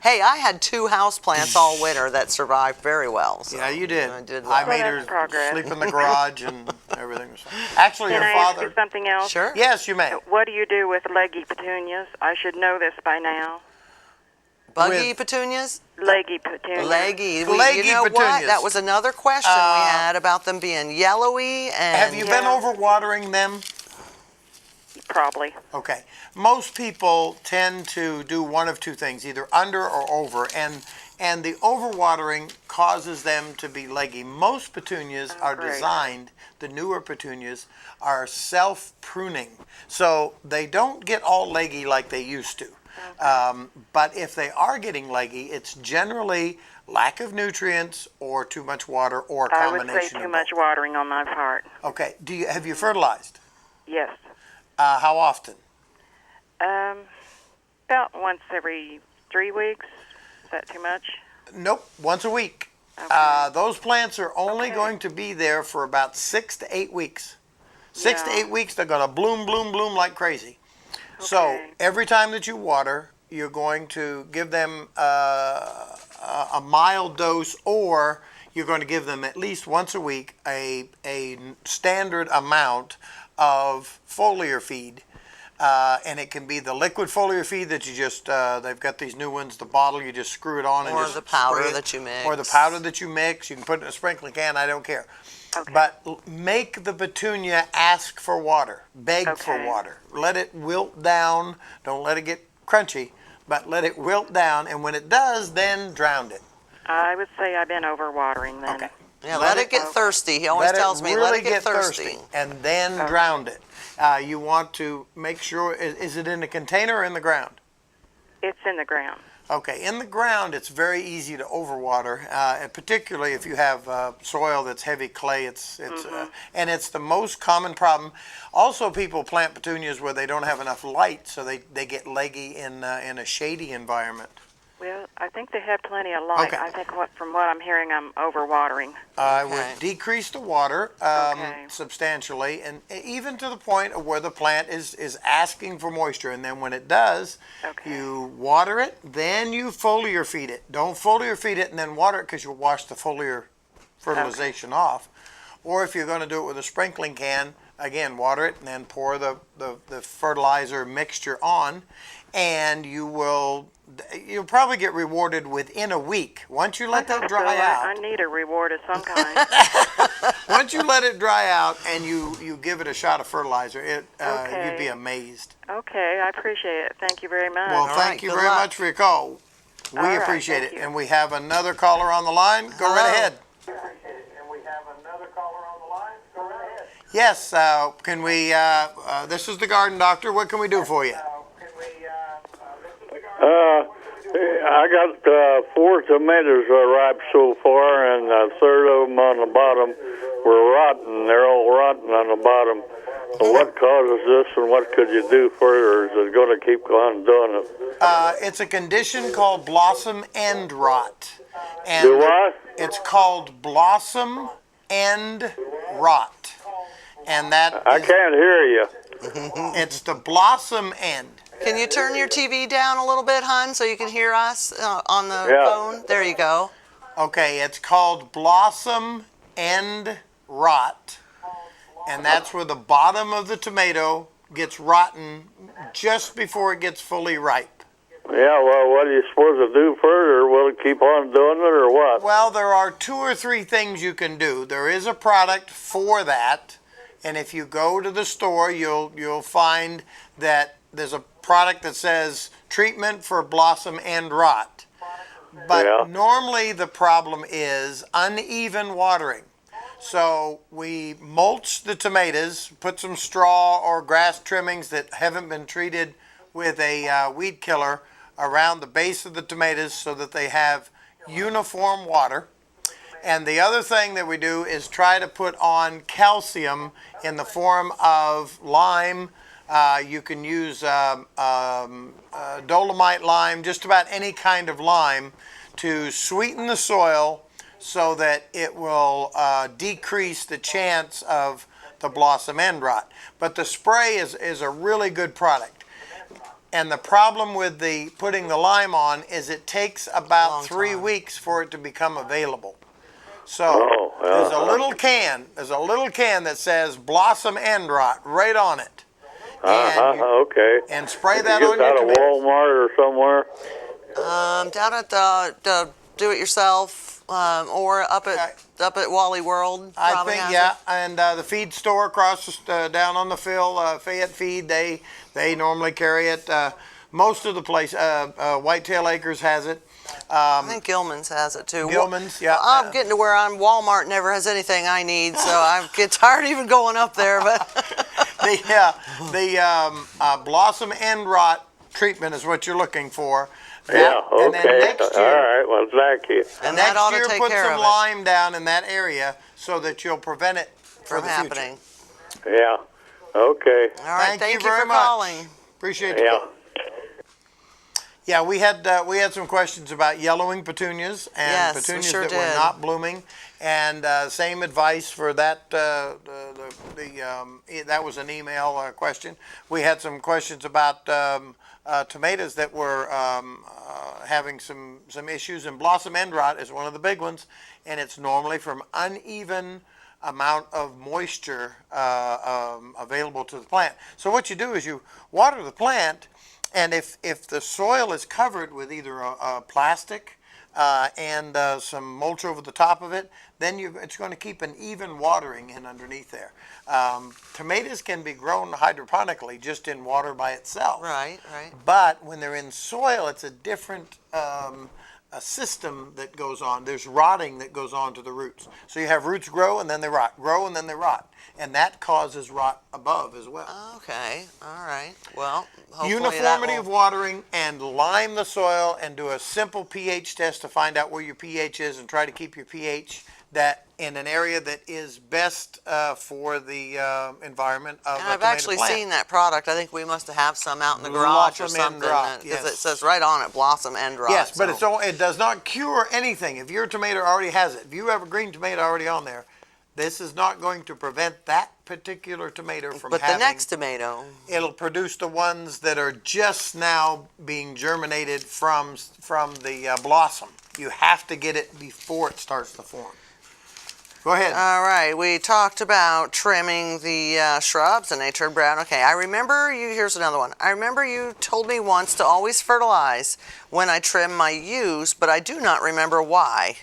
Hey, I had 2 house plants all winter that survived very well. So Yeah, you did. I did I well. made Well, her that's progress. sleep in the garage and everything was fine. Actually, Can her I ask father. you something else? Sure. Yes, you may. What do you do with leggy petunias? I should know this by now. Buggy With- petunias? Leggy petunias. Leggy. Leggy You know what? petunias. That was another question we had about them being yellowy and. Have you been Yeah. overwatering them? Probably. Okay. Most people tend to do one of two things, either under or over, and the overwatering causes them to be leggy. Most petunias are great. designed, the newer petunias are self-pruning, so they don't get all leggy like they used to. But if they are getting leggy, it's generally lack of nutrients or too much water or a I would combination say too of much both. watering on my part. Okay. Have you fertilized? Yes. How often? About once every 3 weeks. Is that too much? Nope, once a week. Okay. Those plants are only Okay. going to be there for about 6 to 8 weeks. 6 to Yeah. 8 weeks, they're going to bloom, bloom, bloom like crazy. So Okay. every time that you water, you're going to give them a mild dose, or you're going to give them at least once a week a standard amount of foliar feed. And it can be the liquid foliar feed that you just, they've got these new ones, the bottle, you just screw it on and Or just the powder spray it. that you mix. Or the powder that you mix. You can put it in a sprinkling can, I don't care. Okay. But make the petunia ask for water, beg for Okay. water. Let it wilt down. Don't let it get crunchy, but let it wilt down. And when it does, then drown it. I would say I've been overwatering then. Okay. Yeah, let it get thirsty. He always tells me, let it get thirsty. and then drown it. You want to make sure, is it in a container or in the ground? It's in the ground. Okay, in the ground, it's very easy to overwater, and particularly if you have soil that's heavy clay. And it's the most common problem. Also, people plant petunias where they don't have enough light, so they get leggy in a shady environment. Well, I think they have plenty of light. Okay. I think from what I'm hearing, I'm overwatering. I Okay. would decrease the water Okay. substantially, and even to the point of where the plant is asking for moisture. And then when it does, Okay. you water it, then you foliar feed it. Don't foliar feed it and then water it, because you'll wash the foliar fertilization off. Or if you're going to do it with a sprinkling can, again, water it and then pour the fertilizer mixture on, and you'll probably get rewarded within a week. Once you let that dry So out. I need a reward of some kind. Once you let it dry out and you give it a shot of fertilizer, Okay. you'd be amazed. Okay, I appreciate it. Thank you very much. Well, right, thank you good very luck. much for your call. We All right, appreciate thank it. you. And we have another caller on the line. Go Hello. right ahead. Yes, can we, this is the Garden Doctor. What can we do for you? I got 4 tomatoes ripe so far, and a third of them on the bottom were rotten. They're all rotten on the bottom. So what causes this, and what could you do further? Is it going to keep on doing it? It's a condition called blossom end rot. And Do what? It's called blossom end rot. And that I is, can't hear you. it's the blossom end. Can you turn your TV down a little bit, hon, so you can hear us on the Yeah. phone? There you go. Okay, it's called blossom end rot. And that's where the bottom of the tomato gets rotten just before it gets fully ripe. Yeah, well, what are you supposed to do further? Will it keep on doing it, or what? Well, there are 2 or 3 things you can do. There is a product for that, and if you go to the store, you'll find that there's a product that says treatment for blossom end rot. But Yeah. normally the problem is uneven watering. So we mulch the tomatoes, put some straw or grass trimmings that haven't been treated with a weed killer around the base of the tomatoes so that they have uniform water. And the other thing that we do is try to put on calcium in the form of lime. You can use dolomite lime, just about any kind of lime, to sweeten the soil so that it will decrease the chance of prevent the blossom end rot. But the spray is a really good product. And the problem with the putting the lime on is it takes about Long 3 time. weeks for it to become available. So Oh, there's a little can that says blossom end rot right on it. Okay. And spray Did that you on get your that at tomatoes. Walmart or somewhere? Down at the do-it-yourself or up at Wally World. I probably think, has yeah, it. and the feed store across down on the Phil, Fayette Feed, they normally carry it. Most of the place, Whitetail Acres has it. I think Gilman's has it too. Gilman's, yeah. I'm getting to where Walmart never has anything I need, so I get tired of even going up there. But The blossom end rot treatment is what you're looking for. Yeah, And then okay. next All year, right, well, thank you. and that next ought to year take put care some of it lime down in that area so that you'll prevent it for from the happening. future. Yeah, okay. All right, Thank thank you you very for much. calling. Appreciate the Yeah. call. Yeah, we had some questions about yellowing petunias and Yes, we petunias sure that were did. not blooming, and same advice for that. That was an email question. We had some questions about tomatoes that were having some issues, and blossom end rot is one of the big ones, and it's normally from uneven amount of moisture available to the plant. So what you do is you water the plant. And if the soil is covered with either a plastic and some mulch over the top of it, then it's going to keep an even watering in underneath there. Tomatoes can be grown hydroponically just in water by itself. Right. But when they're in soil, it's a different a system that goes on. There's rotting that goes on to the roots. So you have roots grow and then they rot, grow and then they rot. And that causes rot above as well. Okay. All right. Well, hopefully Uniformity that of will... watering and lime the soil and do a simple pH test to find out where your pH is and try to keep your pH that in an area that is best for the environment of And a I've tomato actually plant. seen that product. I think we must have some out in the garage or Blossom end something. rot, Because yes. it says right on it, blossom end rot. Yes, but so- it does not cure anything. If your tomato already has it, if you have a green tomato already on there, this is not going to prevent that particular tomato from But having. the next tomato, It'll produce the ones that are just now being germinated from the blossom. You have to get it before it starts to form. Go ahead. all right, we talked about trimming the shrubs and they turned brown. Okay, I remember you, here's another one. I remember you told me once to always fertilize when I trim my yews, but I do not remember why.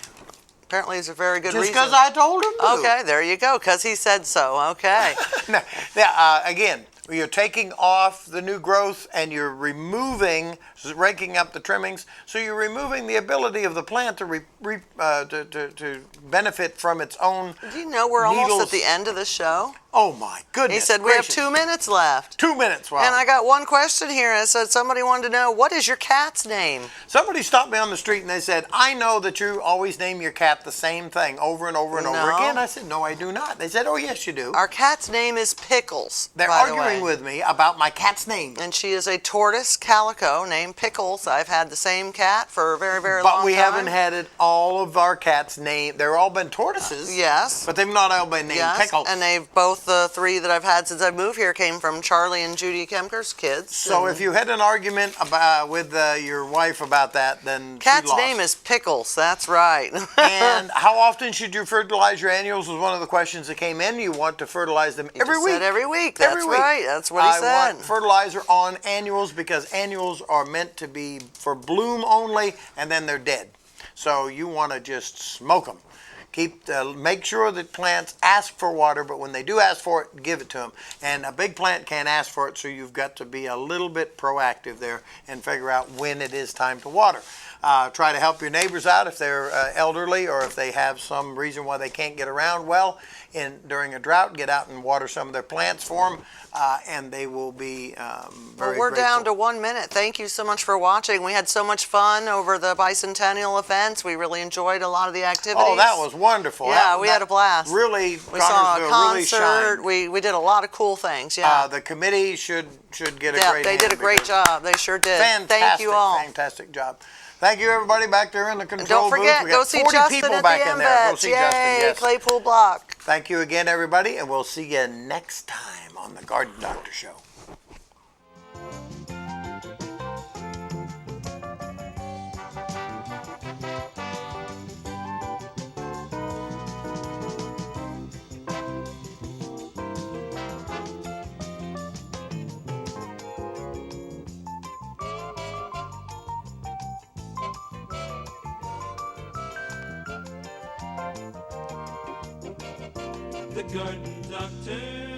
Apparently it's a very good Just reason. because I told him to. Okay, there you go, because he said so. Okay. No, yeah, again, you're taking off the new growth and you're removing, raking up the trimmings. So you're removing the ability of the plant to to benefit from its own. Do you know we're almost needles. at the end of the show? Oh my goodness! He said we have gracious. 2 minutes left. 2 minutes. Wow. And I got one question here. It said somebody wanted to know, what is your cat's name? Somebody stopped me on the street and they said, "I know that you always name your cat the same thing over and over and over No. again." I said, "No, I do not." They said, "Oh, yes, you do." Our cat's name is Pickles. They're by the arguing way. with me about my cat's name. And she is a tortoise calico named Pickles. I've had the same cat for a very, very long time. But we haven't had it. All of our cats named. They're all been tortoises. Yes. But they've not all been named Yes, Pickles. and they've both the three that I've had since I moved here came from Charlie and Judy Kemker's kids. So if you had an argument about with your wife about that, then Cat's she lost. name is Pickles. That's right. And how often should you fertilize your annuals was one of the questions that came in. You want to fertilize them every Just week. said every week. That's Every week. right. That's what he I said. want fertilizer on annuals because annuals are meant to be for bloom only, and then they're dead. So you want to just smoke them. Make sure that plants ask for water, but when they do ask for it, give it to them. And a big plant can't ask for it, so you've got to be a little bit proactive there and figure out when it is time to water. Try to help your neighbors out if they're elderly or if they have some reason why they can't get around well during a drought. Get out and water some of their plants for them, and they will be very Well, we're down to grateful. 1 minute. Thank you so much for watching. We had so much fun over the bicentennial events. We really enjoyed a lot of the activities. Oh, that was wonderful. Yeah, we had a blast. Really, We saw a Connersville really concert. shined. We did a lot of cool things. Yeah. The committee should get a Yeah, great they hand did a great because- job. They sure did. Fantastic, Thank you all. fantastic job. Thank you, everybody back there in the And control don't forget, booth. We go got see 40 Justin people at back the in there. Go MVets. see Yay, Justin, yes. Claypool Block. Thank you again, everybody, and we'll see you next time on the Garden Doctor Show. The Garden Doctor.